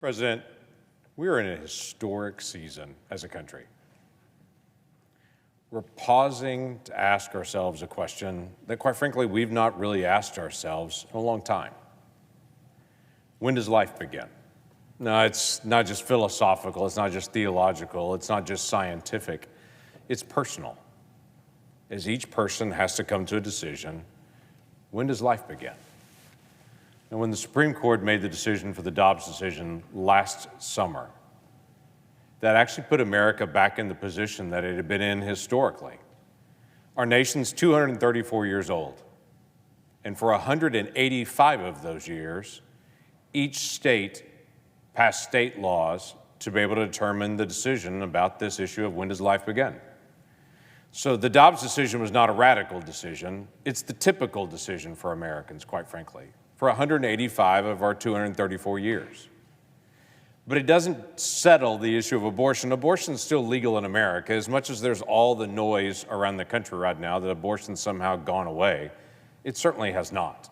President, we are in a historic season as a country. We're pausing to ask ourselves a question that, quite frankly, we've not really asked ourselves in a long time. When does life begin? No, it's not just philosophical, it's not just theological, it's not just scientific, it's personal. As each person has to come to a decision, when does life begin? And when the Supreme Court made the decision for the Dobbs decision last summer, that actually put America back in the position that it had been in historically. Our nation's 234 years old, and for 185 of those years, each state passed state laws to be able to determine the decision about this issue of when does life begin. So the Dobbs decision was not a radical decision. It's the typical decision for Americans, quite frankly, for 185 of our 234 years. But it doesn't settle the issue of abortion. Abortion is still legal in America. As much as there's all the noise around the country right now that abortion's somehow gone away, it certainly has not.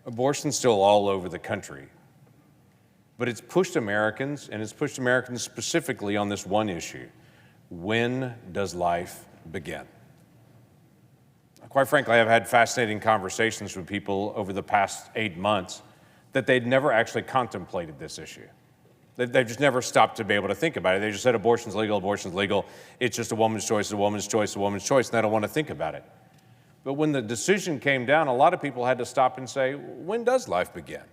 Abortion's still all over the country. But it's pushed Americans, and it's pushed Americans specifically on this one issue. When does life begin? Quite frankly, I've had fascinating conversations with people over the past 8 months that they'd never actually contemplated this issue. They've just never stopped to be able to think about it. They just said abortion's legal, it's just a woman's choice, a woman's choice, a woman's choice, and they don't want to think about it. But when the decision came down, a lot of people had to stop and say, when does life begin?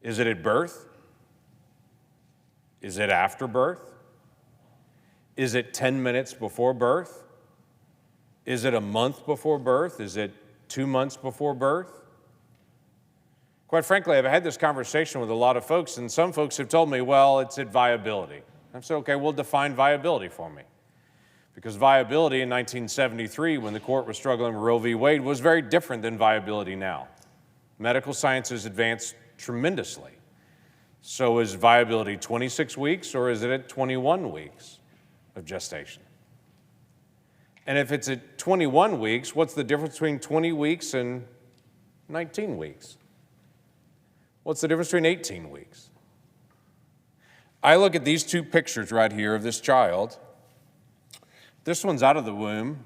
Is it at birth? Is it after birth? Is it 10 minutes before birth? Is it a month before birth? Is it 2 months before birth? Quite frankly, I've had this conversation with a lot of folks, and some folks have told me, well, it's at viability. I've said, okay, well, define viability for me. Because viability in 1973, when the court was struggling with Roe v. Wade, was very different than viability now. Medical science has advanced tremendously. So is viability 26 weeks, or is it at 21 weeks of gestation? And if it's at 21 weeks, what's the difference between 20 weeks and 19 weeks? What's the difference between 18 weeks? I look at these two pictures right here of this child. This one's out of the womb.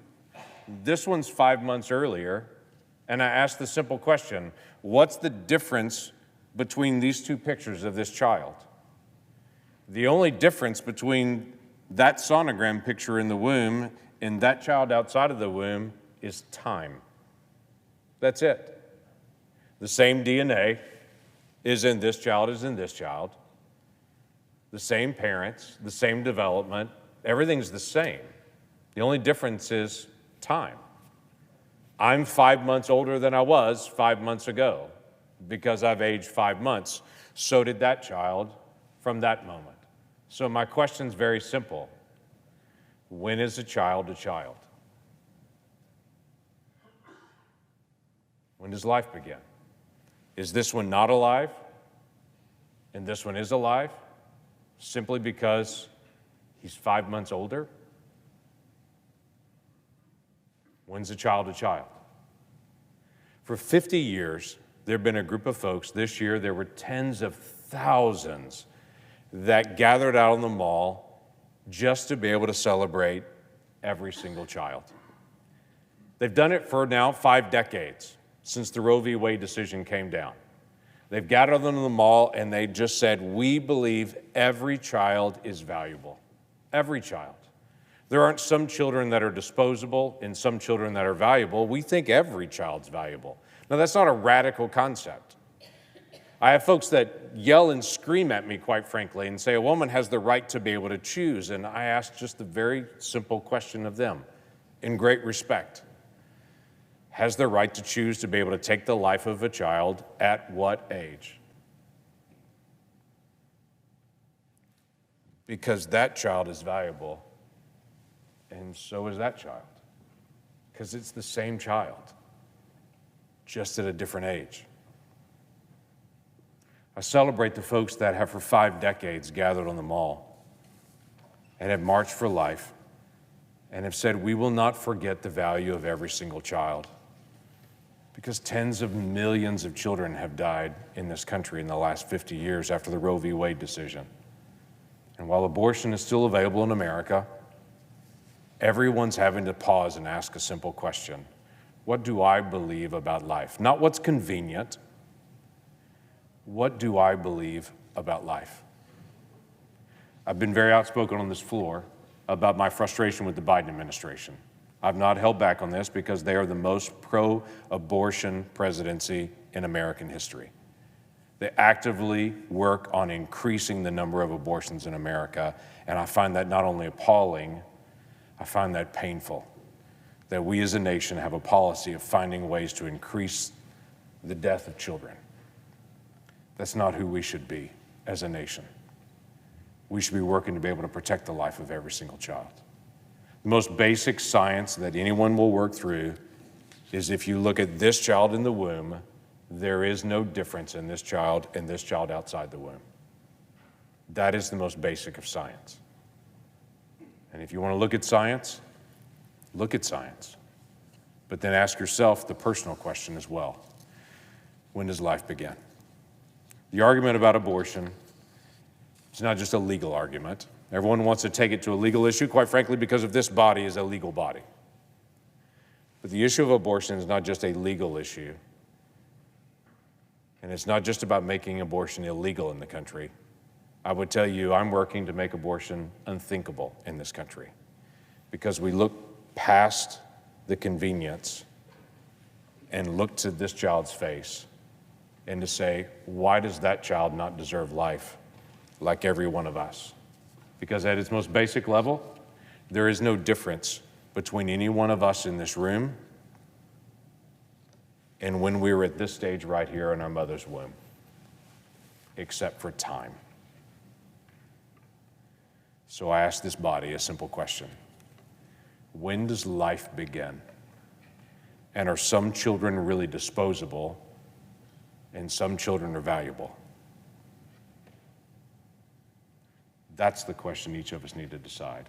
This one's 5 months earlier. And I ask the simple question, what's the difference between these two pictures of this child? The only difference between that sonogram picture in the womb and that child outside of the womb is time. That's it. The same DNA is in this child as in this child. The same parents, the same development, everything's the same. The only difference is time. I'm 5 months older than I was 5 months ago because I've aged 5 months. So did that child from that moment. So my question's very simple. When is a child a child? When does life begin? Is this one not alive and this one is alive simply because he's 5 months older? When's a child a child? For 50 years, there have been a group of folks. This year, there were tens of thousands that gathered out on the mall just to be able to celebrate every single child. They've done it for now 5 decades. Since the Roe v. Wade decision came down. They've gathered them in the mall and they just said, we believe every child is valuable. Every child. There aren't some children that are disposable and some children that are valuable. We think every child's valuable. Now, that's not a radical concept. I have folks that yell and scream at me, quite frankly, and say a woman has the right to be able to choose. And I ask just a very simple question of them, in great respect. Has the right to choose to be able to take the life of a child at what age? Because that child is valuable, and so is that child. Because it's the same child, just at a different age. I celebrate the folks that have for 5 decades gathered on the mall and have marched for life and have said, we will not forget the value of every single child. Because tens of millions of children have died in this country in the last 50 years after the Roe v. Wade decision. And while abortion is still available in America, everyone's having to pause and ask a simple question. What do I believe about life? Not what's convenient. What do I believe about life? I've been very outspoken on this floor about my frustration with the Biden administration. I've not held back on this because they are the most pro-abortion presidency in American history. They actively work on increasing the number of abortions in America, and I find that not only appalling, I find that painful, that we as a nation have a policy of finding ways to increase the death of children. That's not who we should be as a nation. We should be working to be able to protect the life of every single child. The most basic science that anyone will work through is if you look at this child in the womb, there is no difference in this child and this child outside the womb. That is the most basic of science. And if you want to look at science, look at science. But then ask yourself the personal question as well. When does life begin? The argument about abortion is not just a legal argument. Everyone wants to take it to a legal issue, quite frankly, because of this body is a legal body. But the issue of abortion is not just a legal issue. And it's not just about making abortion illegal in the country. I would tell you, I'm working to make abortion unthinkable in this country because we look past the convenience and look to this child's face and to say, why does that child not deserve life like every one of us? Because at its most basic level, there is no difference between any one of us in this room and when we were at this stage right here in our mother's womb, except for time. So I ask this body a simple question. When does life begin? And are some children really disposable and some children are valuable? That's the question each of us need to decide.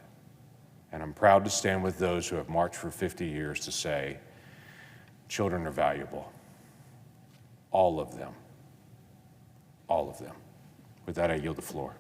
And I'm proud to stand with those who have marched for 50 years to say, children are valuable. All of them. All of them. With that, I yield the floor.